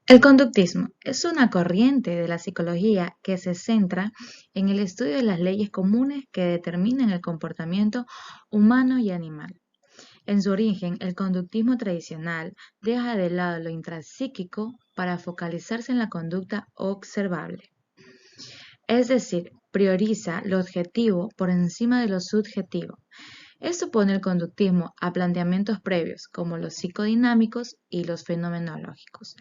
El conductismo es una corriente de la psicología que se centra en el estudio de las leyes comunes que determinan el comportamiento humano y animal. En su origen, el conductismo tradicional deja de lado lo intrapsíquico para focalizarse en la conducta observable. Es decir, prioriza lo objetivo por encima de lo subjetivo. Esto pone el conductismo a planteamientos previos, como los psicodinámicos y los fenomenológicos.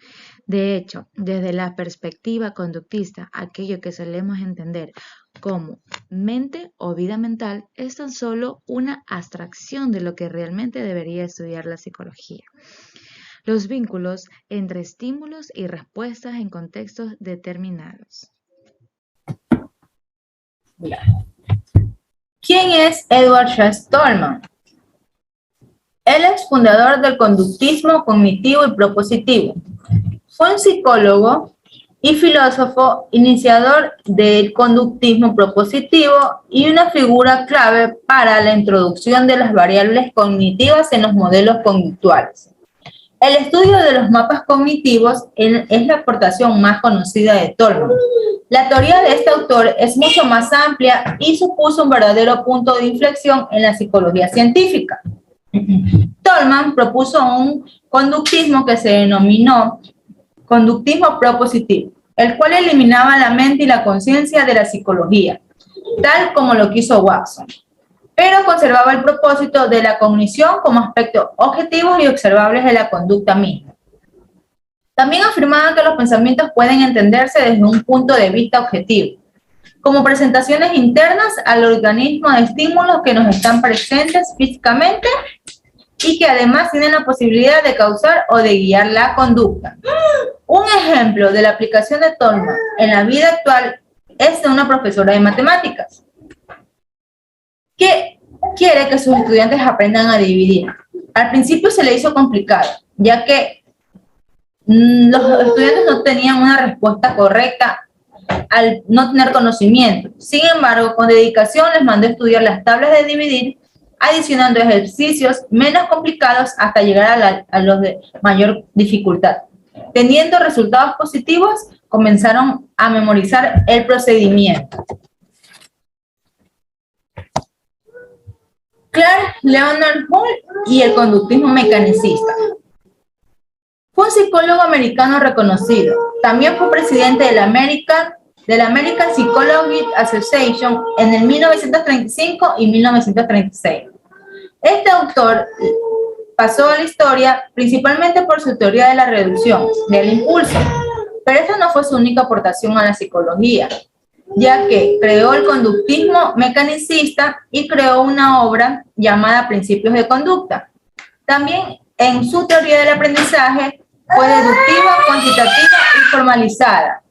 De hecho, desde la perspectiva conductista, aquello que solemos entender como mente o vida mental es tan solo una abstracción de lo que realmente debería estudiar la psicología. Los vínculos entre estímulos y respuestas en contextos determinados. ¿Quién es Edward Schultz Tolman? Él es fundador del conductismo cognitivo y propositivo. Fue un psicólogo y filósofo iniciador del conductismo propositivo y una figura clave para la introducción de las variables cognitivas en los modelos conductuales. El estudio de los mapas cognitivos es la aportación más conocida de Tolman. La teoría de este autor es mucho más amplia y supuso un verdadero punto de inflexión en la psicología científica. Tolman propuso un conductismo que se denominó conductismo propositivo, el cual eliminaba la mente y la conciencia de la psicología, tal como lo quiso Watson, pero conservaba el propósito de la cognición como aspectos objetivos y observables de la conducta misma. También afirmaba que los pensamientos pueden entenderse desde un punto de vista objetivo, como presentaciones internas al organismo de estímulos que nos están presentes físicamente y que además tienen la posibilidad de causar o de guiar la conducta. Un ejemplo de la aplicación de Tolman en la vida actual es de una profesora de matemáticas que quiere que sus estudiantes aprendan a dividir. Al principio se le hizo complicado, ya que los estudiantes no tenían una respuesta correcta al no tener conocimiento. Sin embargo, con dedicación les mandó a estudiar las tablas de dividir, adicionando ejercicios menos complicados hasta llegar a los de mayor dificultad. Teniendo resultados positivos, comenzaron a memorizar el procedimiento. Clark Leonard Hall y el conductismo mecanicista. Fue un psicólogo americano reconocido. También fue presidente de la American Psychological Association en el 1935 y 1936. Este autor pasó a la historia principalmente por su teoría de la reducción del impulso, pero esta no fue su única aportación a la psicología, ya que creó el conductismo mecanicista y creó una obra llamada Principios de Conducta. También en su teoría del aprendizaje fue deductiva, cuantitativa y formalizada.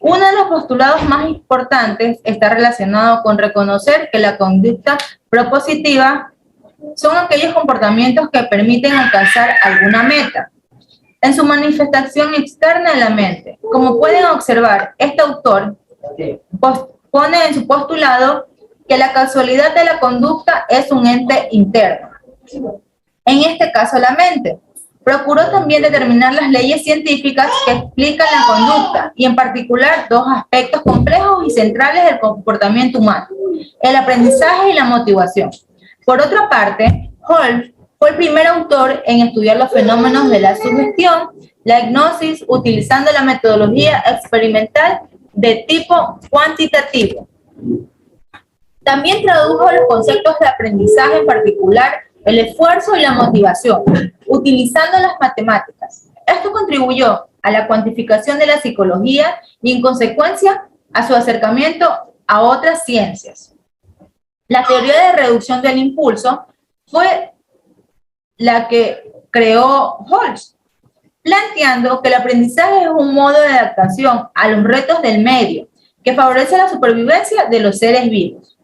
Uno de los postulados más importantes está relacionado con reconocer que la conducta propositiva son aquellos comportamientos que permiten alcanzar alguna meta en su manifestación externa en la mente. Como pueden observar, este autor pone en su postulado que la causalidad de la conducta es un ente interno, en este caso la mente. Procuró también determinar las leyes científicas que explican la conducta y en particular dos aspectos complejos y centrales del comportamiento humano, el aprendizaje y la motivación. Por otra parte, Hall fue el primer autor en estudiar los fenómenos de la sugestión, la hipnosis, utilizando la metodología experimental de tipo cuantitativo. También tradujo los conceptos de aprendizaje, en particular el esfuerzo y la motivación, utilizando las matemáticas. Esto contribuyó a la cuantificación de la psicología y, en consecuencia, a su acercamiento a otras ciencias. La teoría de reducción del impulso fue la que creó Holmes, planteando que el aprendizaje es un modo de adaptación a los retos del medio que favorece la supervivencia de los seres vivos.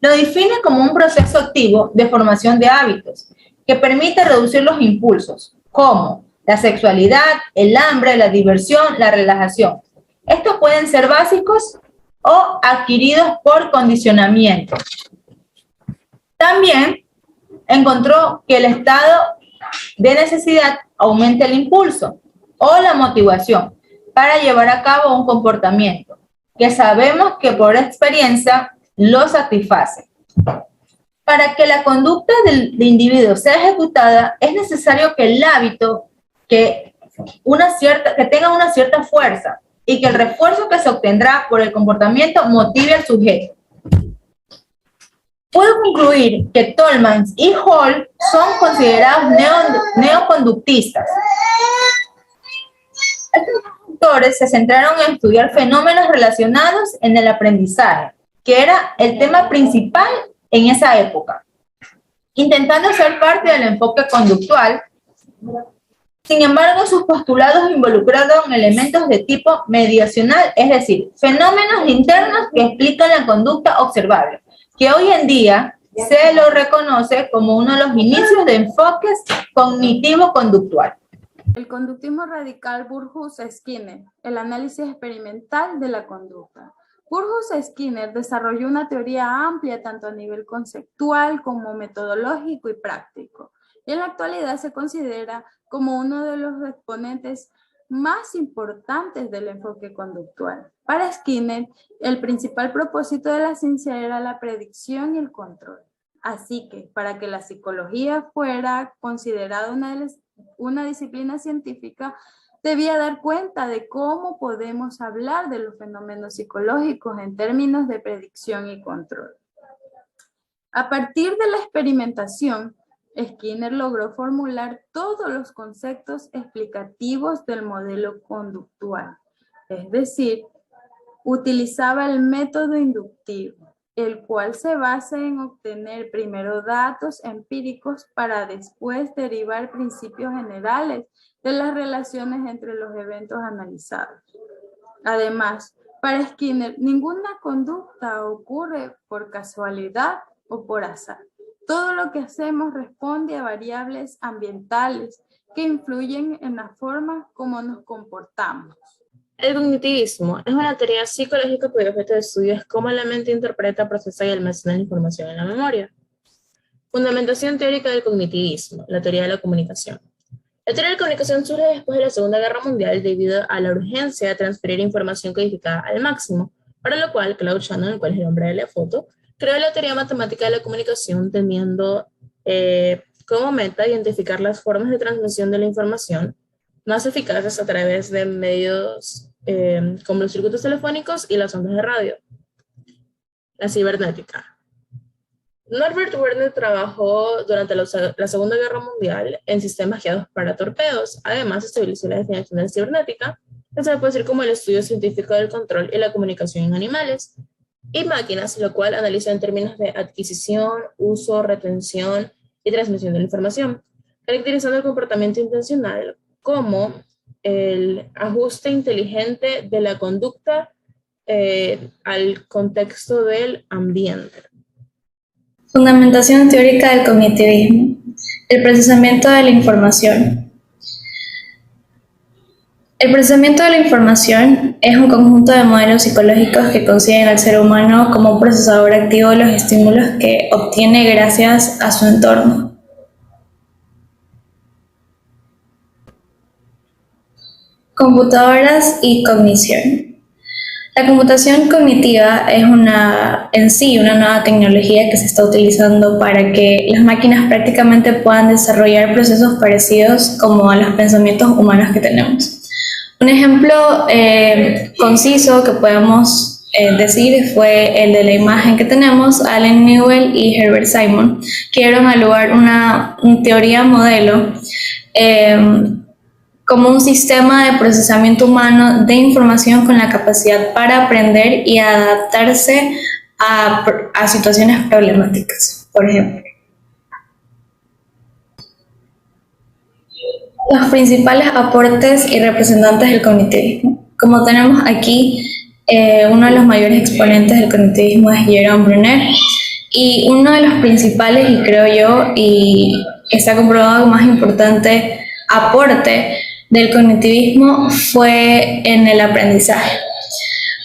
Lo define como un proceso activo de formación de hábitos que permite reducir los impulsos, como la sexualidad, el hambre, la diversión, la relajación. Estos pueden ser básicos o adquiridos por condicionamiento. También encontró que el estado de necesidad aumenta el impulso o la motivación, para llevar a cabo un comportamiento que sabemos que por experiencia lo satisface. Para que la conducta del individuo sea ejecutada, es necesario que el hábito que tenga una cierta fuerza y que el refuerzo que se obtendrá por el comportamiento motive al sujeto. Puedo concluir que Tolmans y Hall son considerados neoconductistas. Estos autores se centraron en estudiar fenómenos relacionados en el aprendizaje, que era el tema principal en esa época, intentando ser parte del enfoque conductual. Sin embargo, sus postulados involucraron elementos de tipo mediacional, es decir, fenómenos internos que explican la conducta observable, que hoy en día se lo reconoce como uno de los inicios de enfoques cognitivo-conductual. El conductismo radical Burgos-Skinner, el análisis experimental de la conducta. Burgos-Skinner desarrolló una teoría amplia tanto a nivel conceptual como metodológico y práctico, y en la actualidad se considera como uno de los exponentes más importantes del enfoque conductual. Para Skinner, el principal propósito de la ciencia era la predicción y el control. Así que, para que la psicología fuera considerada una disciplina científica, debía dar cuenta de cómo podemos hablar de los fenómenos psicológicos en términos de predicción y control. A partir de la experimentación, Skinner logró formular todos los conceptos explicativos del modelo conductual, es decir, utilizaba el método inductivo, el cual se basa en obtener primero datos empíricos para después derivar principios generales de las relaciones entre los eventos analizados. Además, para Skinner, ninguna conducta ocurre por casualidad o por azar. Todo lo que hacemos responde a variables ambientales que influyen en la forma como nos comportamos. El cognitivismo es una teoría psicológica cuyo objeto de estudio es cómo la mente interpreta, procesa y almacena la información en la memoria. Fundamentación teórica del cognitivismo, la teoría de la comunicación. La teoría de la comunicación surge después de la Segunda Guerra Mundial debido a la urgencia de transferir información codificada al máximo, para lo cual Claude Shannon, el cual es el hombre de la foto, creó la teoría matemática de la comunicación teniendo como meta identificar las formas de transmisión de la información más eficaces a través de medios como los circuitos telefónicos y las ondas de radio. La cibernética. Norbert Werner trabajó durante la Segunda Guerra Mundial en sistemas guiados para torpedos. Además, estableció la definición de la cibernética, que se puede decir como el estudio científico del control y la comunicación en animales y máquinas, lo cual analiza en términos de adquisición, uso, retención y transmisión de la información, caracterizando el comportamiento intencional como el ajuste inteligente de la conducta al contexto del ambiente. Fundamentación teórica del cognitivismo. El procesamiento de la información. El procesamiento de la información es un conjunto de modelos psicológicos que conciben al ser humano como un procesador activo de los estímulos que obtiene gracias a su entorno. Computadoras y cognición. La computación cognitiva es en sí una nueva tecnología que se está utilizando para que las máquinas prácticamente puedan desarrollar procesos parecidos como a los pensamientos humanos que tenemos. Un ejemplo conciso que podemos decir fue el de la imagen que tenemos. Allen Newell y Herbert Simon que dieron a lugar una teoría modelo como un sistema de procesamiento humano de información con la capacidad para aprender y adaptarse a situaciones problemáticas, por ejemplo. Los principales aportes y representantes del cognitivismo. Como tenemos aquí, uno de los mayores exponentes del cognitivismo es Jérôme Brunet, y uno de los principales, y creo yo, y está comprobado más importante aporte del cognitivismo fue en el aprendizaje.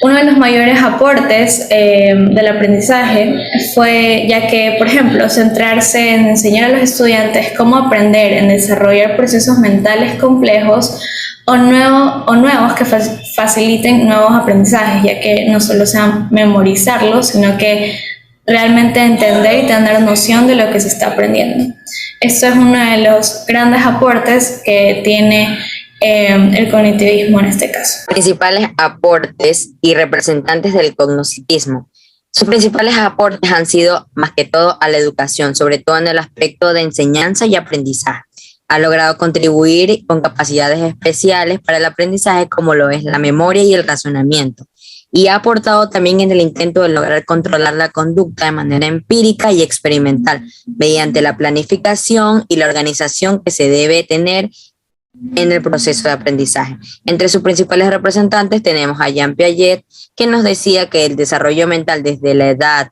Uno de los mayores aportes del aprendizaje fue, ya que, por ejemplo, centrarse en enseñar a los estudiantes cómo aprender, en desarrollar procesos mentales complejos, o nuevos que faciliten nuevos aprendizajes, ya que no solo sea memorizarlo, sino que realmente entender y tener noción de lo que se está aprendiendo. Esto es uno de los grandes aportes que tiene el cognitivismo en este caso. Principales aportes y representantes del cognitivismo. Sus principales aportes han sido más que todo a la educación, sobre todo en el aspecto de enseñanza y aprendizaje. Ha logrado contribuir con capacidades especiales para el aprendizaje como lo es la memoria y el razonamiento. Y ha aportado también en el intento de lograr controlar la conducta de manera empírica y experimental, mediante la planificación y la organización que se debe tener en el proceso de aprendizaje. Entre sus principales representantes tenemos a Jean Piaget, que nos decía que el desarrollo mental desde la edad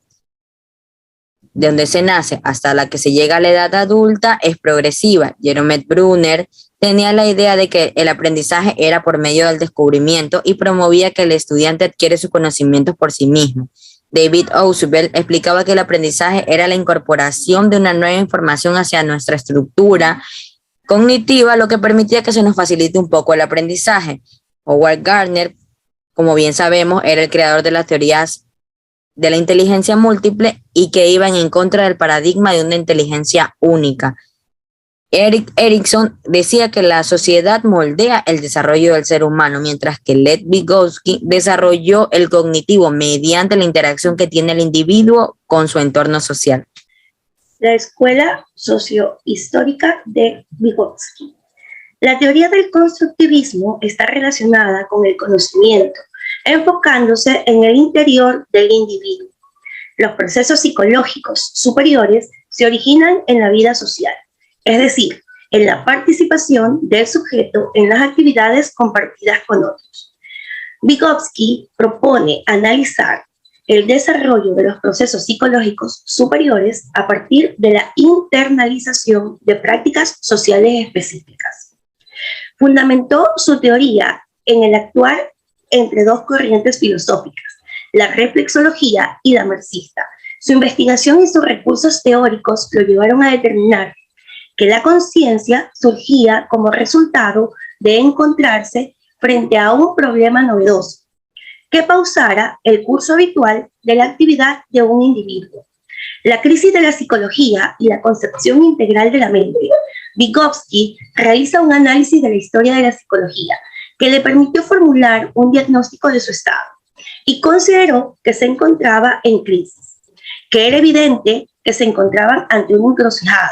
de donde se nace hasta la que se llega a la edad adulta es progresiva. Jerome Brunner tenía la idea de que el aprendizaje era por medio del descubrimiento y promovía que el estudiante adquiere sus conocimientos por sí mismo. David Ausubel explicaba que el aprendizaje era la incorporación de una nueva información hacia nuestra estructura cognitiva, lo que permitía que se nos facilite un poco el aprendizaje. Howard Gardner, como bien sabemos, era el creador de las teorías de la inteligencia múltiple y que iban en contra del paradigma de una inteligencia única. Erik Erikson decía que la sociedad moldea el desarrollo del ser humano, mientras que Lev Vygotsky desarrolló el cognitivo mediante la interacción que tiene el individuo con su entorno social. La escuela sociohistórica de Vygotsky. La teoría del constructivismo está relacionada con el conocimiento, enfocándose en el interior del individuo. Los procesos psicológicos superiores se originan en la vida social, es decir, en la participación del sujeto en las actividades compartidas con otros. Vygotsky propone analizar el desarrollo de los procesos psicológicos superiores a partir de la internalización de prácticas sociales específicas. Fundamentó su teoría en el actuar entre dos corrientes filosóficas, la reflexología y la marxista. Su investigación y sus recursos teóricos lo llevaron a determinar que la conciencia surgía como resultado de encontrarse frente a un problema novedoso, que pausara el curso habitual de la actividad de un individuo. La crisis de la psicología y la concepción integral de la mente. Vygotsky realiza un análisis de la historia de la psicología que le permitió formular un diagnóstico de su estado y consideró que se encontraba en crisis, que era evidente que se encontraban ante una encrucijada,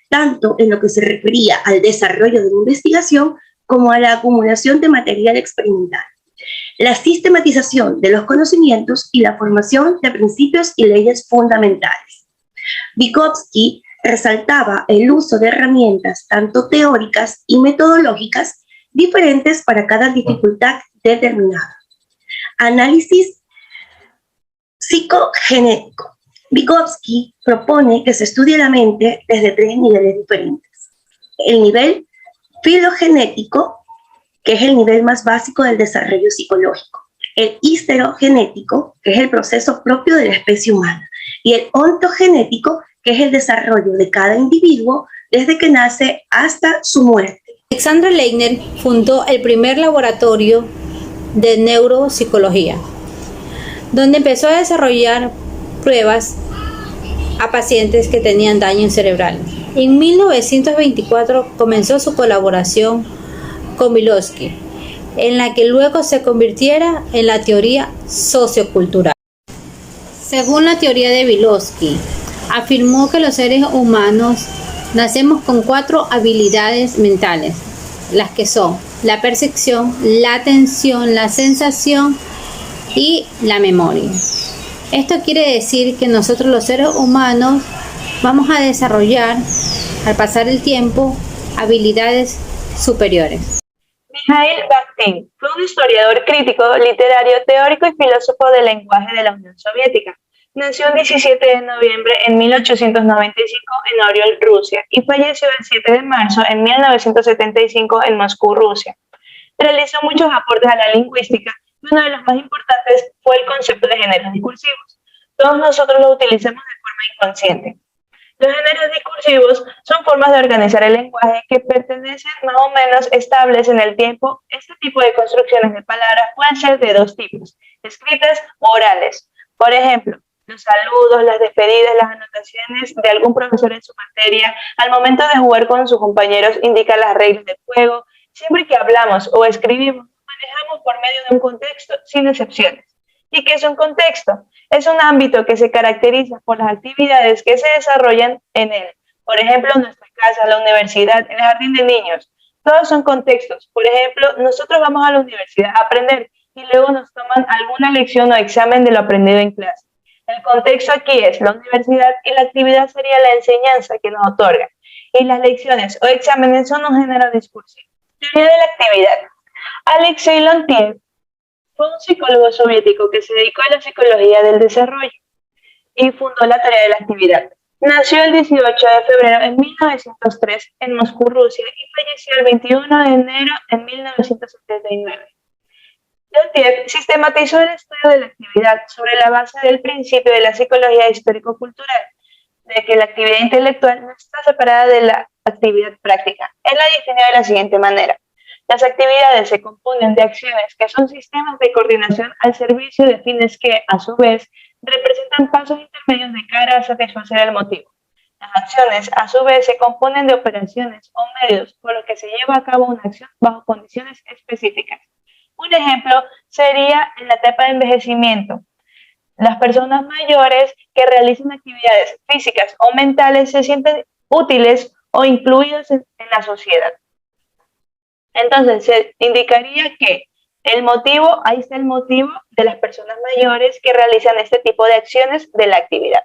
tanto en lo que se refería al desarrollo de la investigación como a la acumulación de material experimental, la sistematización de los conocimientos y la formación de principios y leyes fundamentales. Vygotsky resaltaba el uso de herramientas tanto teóricas y metodológicas diferentes para cada dificultad determinada. Análisis psicogenético. Vygotsky propone que se estudie la mente desde tres niveles diferentes. El nivel filogenético, que es el nivel más básico del desarrollo psicológico. El histerogenético, que es el proceso propio de la especie humana. Y el ontogenético, que es el desarrollo de cada individuo desde que nace hasta su muerte. Alexander Leitner fundó el primer laboratorio de neuropsicología, donde empezó a desarrollar pruebas a pacientes que tenían daño cerebral. En 1924 comenzó su colaboración con Vygotsky, en la que luego se convirtiera en la teoría sociocultural. Según la teoría de Vygotsky, afirmó que los seres humanos nacemos con 4 habilidades mentales, las que son la percepción, la atención, la sensación y la memoria. Esto quiere decir que nosotros los seres humanos vamos a desarrollar, al pasar el tiempo, habilidades superiores. Mikhail Bakhtin fue un historiador crítico, literario, teórico y filósofo del lenguaje de la Unión Soviética. Nació el 17 de noviembre en 1895 en Oriol, Rusia, y falleció el 7 de marzo en 1975 en Moscú, Rusia. Realizó muchos aportes a la lingüística, y uno de los más importantes fue el concepto de géneros discursivos. Todos nosotros lo utilizamos de forma inconsciente. Los géneros discursivos son formas de organizar el lenguaje que pertenecen más o menos estables en el tiempo. Este tipo de construcciones de palabras pueden ser de dos tipos, escritas o orales. Por ejemplo, los saludos, las despedidas, las anotaciones de algún profesor en su materia, al momento de jugar con sus compañeros, indican las reglas del juego. Siempre que hablamos o escribimos, nos manejamos por medio de un contexto sin excepciones. ¿Y qué es un contexto? Es un ámbito que se caracteriza por las actividades que se desarrollan en él. Por ejemplo, nuestra casa, la universidad, el jardín de niños. Todos son contextos. Por ejemplo, nosotros vamos a la universidad a aprender y luego nos toman alguna lección o examen de lo aprendido en clase. El contexto aquí es la universidad y la actividad sería la enseñanza que nos otorga. Y las lecciones o exámenes son un género discursivo. Teoría de la actividad. Alexei Lontiev fue un psicólogo soviético que se dedicó a la psicología del desarrollo y fundó la teoría de la actividad. Nació el 18 de febrero de 1903 en Moscú, Rusia, y falleció el 21 de enero de 1979. Lontiev sistematizó el estudio de la actividad sobre la base del principio de la psicología histórico-cultural, de que la actividad intelectual no está separada de la actividad práctica. Él la definió de la siguiente manera. Las actividades se componen de acciones que son sistemas de coordinación al servicio de fines que, a su vez, representan pasos intermedios de cara a satisfacer el motivo. Las acciones, a su vez, se componen de operaciones o medios por los que se lleva a cabo una acción bajo condiciones específicas. Un ejemplo sería en la etapa de envejecimiento. Las personas mayores que realizan actividades físicas o mentales se sienten útiles o incluidos en la sociedad. Entonces, se indicaría que el motivo, ahí está el motivo de las personas mayores que realizan este tipo de acciones de la actividad.